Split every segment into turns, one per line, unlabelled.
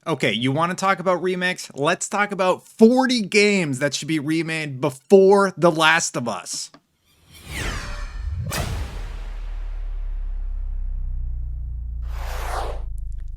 Okay, you want to talk about remakes? Let's talk about 40 games that should be remade before The Last of Us.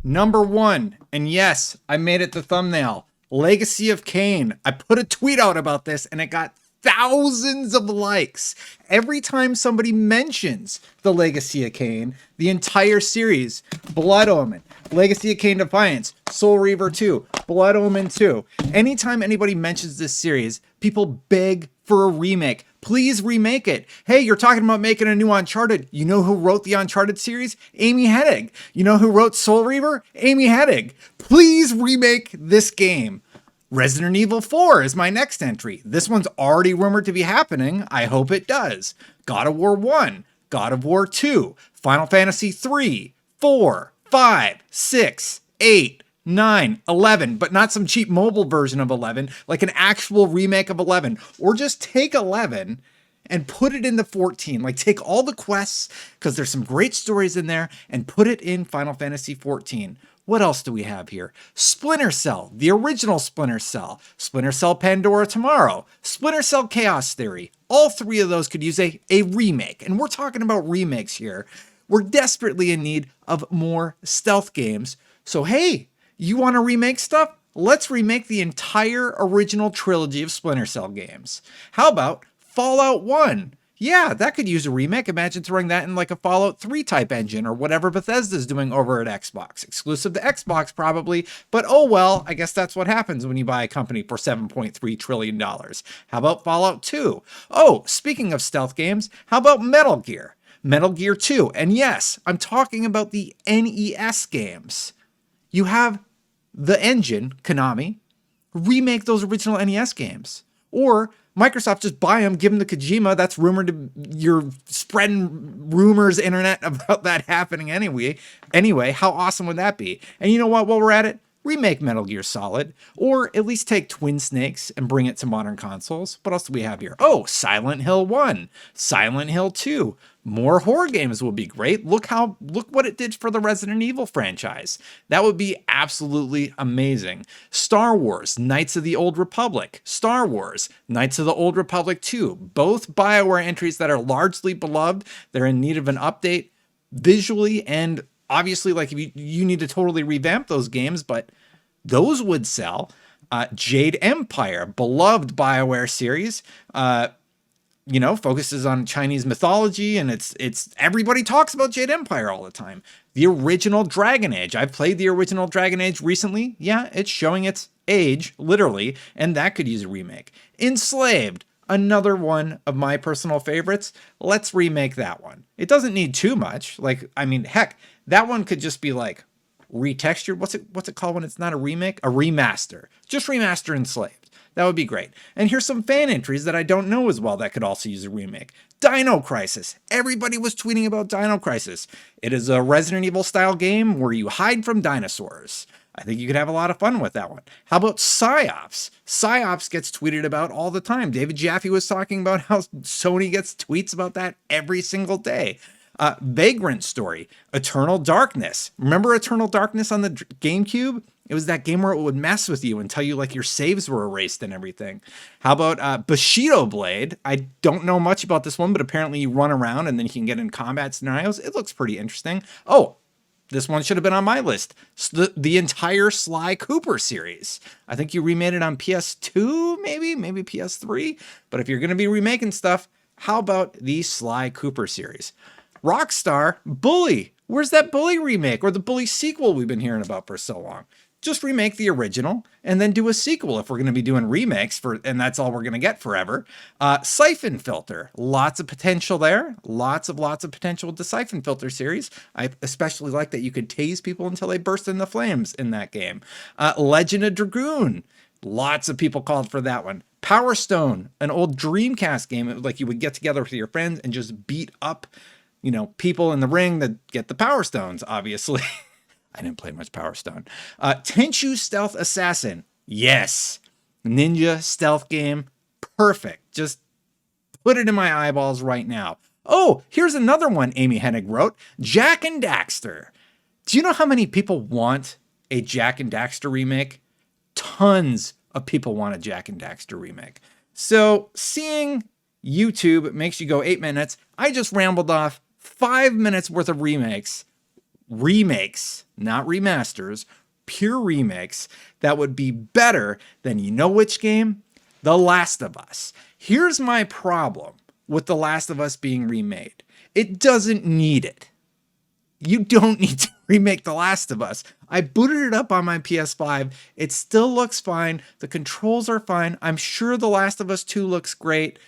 Number 1, and yes, I made it the thumbnail, Legacy of Kain. I put a tweet out about this and it got thousands of likes. Every time somebody mentions the Legacy of Kain, the entire series, Blood Omen, Legacy of Kain Defiance, Soul Reaver 2, Blood Omen 2, anytime anybody mentions this series, people beg for a remake. Please remake it. Hey, you're talking about making a new Uncharted. You know who wrote the Uncharted series? Amy Hennig. You know who wrote Soul Reaver? Amy Hennig. Please remake this game. Resident Evil 4 is my next entry. This one's already rumored to be happening. I hope it does. God of War 1, God of War 2, Final Fantasy 3, 4, 5, 6, 8, 9, 11, but not some cheap mobile version of 11, like an actual remake of 11. Or just take 11 and put it into 14. Like take all the quests, because there's some great stories in there, and put it in Final Fantasy 14. What else do we have here? Splinter Cell, the original Splinter Cell, Splinter Cell Pandora Tomorrow, Splinter Cell Chaos Theory. All three of those could use a remake. And we're talking about remakes here. We're desperately in need of more stealth games. So hey, you want to remake stuff? Let's remake the entire original trilogy of Splinter Cell games. How about Fallout 1? Yeah, that could use a remake. Imagine throwing that in like a Fallout 3 type engine or whatever Bethesda's doing over at Xbox. Exclusive to Xbox probably, but oh well, I guess that's what happens when you buy a company for $7.3 trillion. How about Fallout 2? Oh, speaking of stealth games, how about Metal Gear? Metal Gear 2, and yes, I'm talking about the NES games. You have the engine, Konami, remake those original NES games. Or Microsoft just buy them, give them to Kojima. That's rumored to, you're spreading rumors internet about that happening anyway. Anyway, how awesome would that be? And you know what, while we're at it, remake Metal Gear Solid, or at least take Twin Snakes and bring it to modern consoles. What else do we have here? Oh, Silent Hill 1, Silent Hill 2. More horror games will be great. Look what it did for the Resident Evil franchise. That would be absolutely amazing. Star Wars, Knights of the Old Republic. Star Wars, Knights of the Old Republic 2. Both BioWare entries that are largely beloved. They're in need of an update visually, and obviously, like, if you need to totally revamp those games, but those would sell. Jade Empire, beloved BioWare series. Focuses on Chinese mythology, and it's everybody talks about Jade Empire all the time. The original Dragon Age. I've played the original Dragon Age recently. Yeah, it's showing its age, literally, and that could use a remake. Enslaved, another one of my personal favorites. Let's remake that one. It doesn't need too much. Like, I mean, heck, that one could just be like retextured. What's it called when it's not a remake? A remaster. Just remaster Enslaved. That would be great. And here's some fan entries that I don't know as well that could also use a remake. Dino Crisis. Everybody was tweeting about Dino Crisis. It is a Resident Evil style game where you hide from dinosaurs. I think you could have a lot of fun with that one. How about Psyops? Psyops gets tweeted about all the time. David Jaffe was talking about how Sony gets tweets about that every single day. Vagrant Story, Eternal Darkness. Remember Eternal Darkness on the GameCube? It was that game where it would mess with you and tell you like your saves were erased and everything. How about Bushido Blade? I don't know much about this one, but apparently you run around and then you can get in combat scenarios. It looks pretty interesting. Oh, this one should have been on my list. The entire Sly Cooper series. I think you remade it on PS2, maybe PS3. But if you're going to be remaking stuff, how about the Sly Cooper series? Rockstar, Bully. Where's that Bully remake or the Bully sequel we've been hearing about for so long? Just remake the original and then do a sequel if we're going to be doing remakes and that's all we're going to get forever. Siphon Filter, lots of potential there. Lots of potential with the Siphon Filter series. I especially like that you could tase people until they burst into flames in that game. Legend of Dragoon, lots of people called for that one. Power Stone, an old Dreamcast game. It was like you would get together with your friends and just beat up, people in the ring that get the Power Stones, obviously. I didn't play much Power Stone. Tenchu Stealth Assassin. Yes. Ninja stealth game. Perfect. Just put it in my eyeballs right now. Oh, here's another one Amy Hennig wrote. Jak and Daxter. Do you know how many people want a Jak and Daxter remake. Tons of people want a Jak and Daxter remake. So seeing YouTube makes you go 8 minutes. I just rambled off 5 minutes worth of remakes, not remasters, pure remakes that would be better than you know which game? The Last of Us. Here's my problem with The Last of Us being remade. It doesn't need it. You don't need to remake The Last of Us. I booted it up on my PS5. It still looks fine. The controls are fine. I'm sure The Last of Us 2 looks great.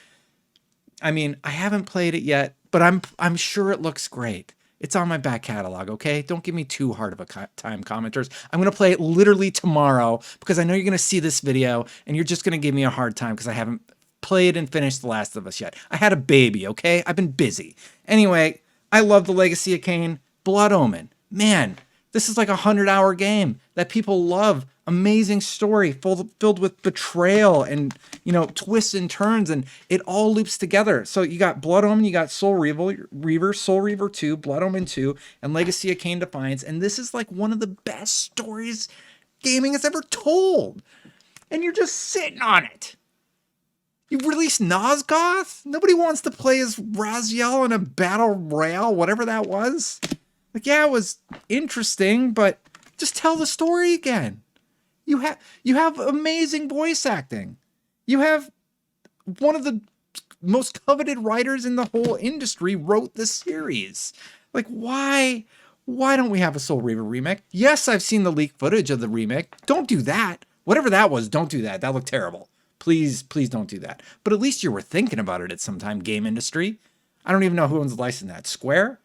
I mean, I haven't played it yet, but I'm sure it looks great. It's on my back catalog, okay? Don't give me too hard of a time, commenters. I'm going to play it literally tomorrow because I know you're going to see this video and you're just going to give me a hard time because I haven't played and finished The Last of Us yet. I had a baby, okay? I've been busy. Anyway, I love The Legacy of Kain. Blood Omen. Man, this is like a 100-hour game that people love. Amazing story filled with betrayal and, you know, twists and turns, and it all loops together. So you got Blood Omen, you got Soul Reaver, Soul Reaver 2, Blood Omen 2, and Legacy of Kain Defiance. And this is like one of the best stories gaming has ever told. And you're just sitting on it. You released Nosgoth? Nobody wants to play as Raziel in a battle royale, whatever that was. Like, yeah, it was interesting, but just tell the story again. You have amazing voice acting. You have one of the most coveted writers in the whole industry wrote this series. Like, why don't we have a Soul Reaver remake? Yes, I've seen the leaked footage of the remake. Don't do that. Whatever that was, don't do that. That looked terrible. Please don't do that. But at least you were thinking about it at some time, game industry. I don't even know who owns the license to that. Square?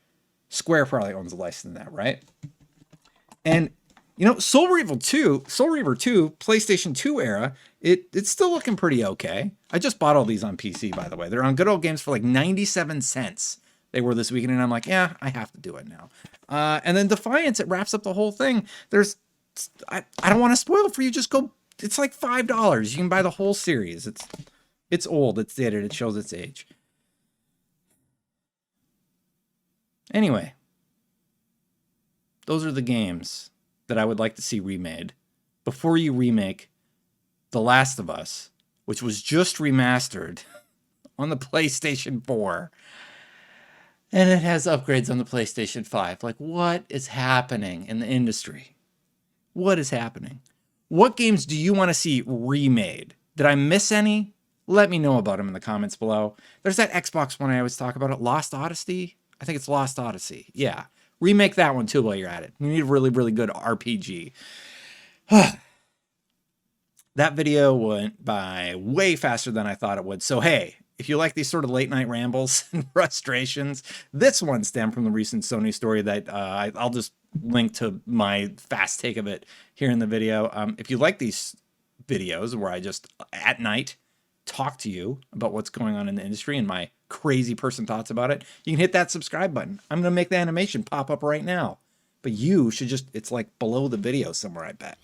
Square probably owns the license to that, right? And, you know, Soul Reaver 2, PlayStation 2 era, it's still looking pretty okay. I just bought all these on PC, by the way. They're on Good Old Games for like 97 cents. They were this weekend, and I'm like, yeah, I have to do it now. And then Defiance, it wraps up the whole thing. I don't want to spoil it for you. Just go. It's like $5. You can buy the whole series. It's old. It's dated. It shows its age. Anyway, those are the games that I would like to see remade. Before you remake The Last of Us, which was just remastered on the PlayStation 4, and it has upgrades on the PlayStation 5. Like, what is happening in the industry? What is happening? What games do you want to see remade? Did I miss any? Let me know about them in the comments below. There's that Xbox one I always talk about. Lost Odyssey? I think it's Lost Odyssey. Yeah. Remake that one too while you're at it. You need a really, really good RPG. That video went by way faster than I thought it would. So, hey, if you like these sort of late night rambles and frustrations, this one stemmed from the recent Sony story that I'll just link to my fast take of it here in the video. If you like these videos where I just, at night, talk to you about what's going on in the industry and my crazy person thoughts about it, you can hit that subscribe button. I'm going to make the animation pop up right now. But you should just, it's like below the video somewhere, I bet.